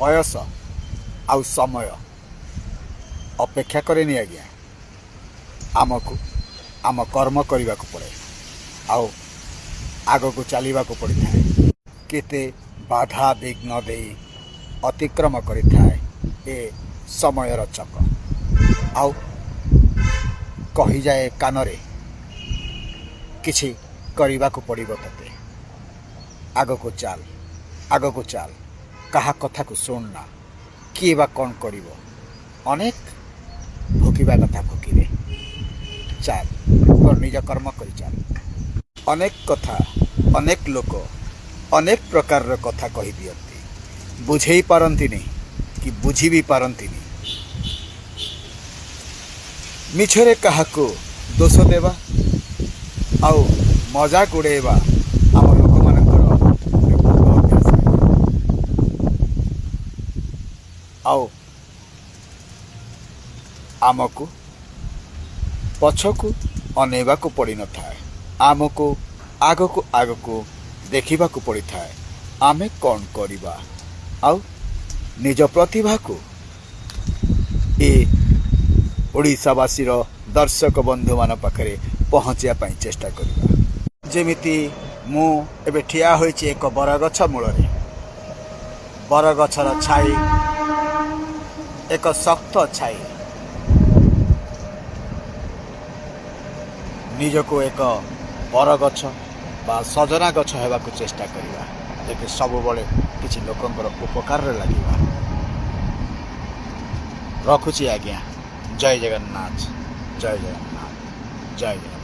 बयस आउ समय अपेक्षा करेनि आज्ञा आमको आम कर्म करने को पड़े आग को चलने को पड़ था केते बाधा विघ्न दे अतिक्रम करें ए समयर चक आउ कही जाए कानरे किछि करने को पड़ो ते आग को चाल कहा कथा को सुनना किए बा कौन करिवो अनेक भोगिबा कथा भोगिबे चाल तो निज कर्म करी चाल अनेक कथा अनेक लोक अनेक प्रकार कथा कही दियंती बुझेई पारंती नहीं कि बुझी भी पारंती नहीं मिछरे काहाको दोष देवा आउ मजाक उड़ेबा आम लोक आओ आमको पछकू अनेवा को पड़ी न थाए आमको आग को देखा पड़ी थाए आमे कौन करिबा आउ निज प्रतिभा को ए ओडिशावासीर दर्शक बंधु मान पाखरे पहुँचा पाई चेष्टा करिबा जेमिति मु एबे ठिया होइछि एक बरगछ मूलरे बरगछर छाई एक शक्त छाई निजको एक बरगछ बा सजना गछ हेबाकु चेष्टा करिबा जेके सब बळे किछि लोकंकर उपकार रे लागिबा रखुछि आज्ञा जय जगन्नाथ जय जगन्नाथ जय जगन्नाथ।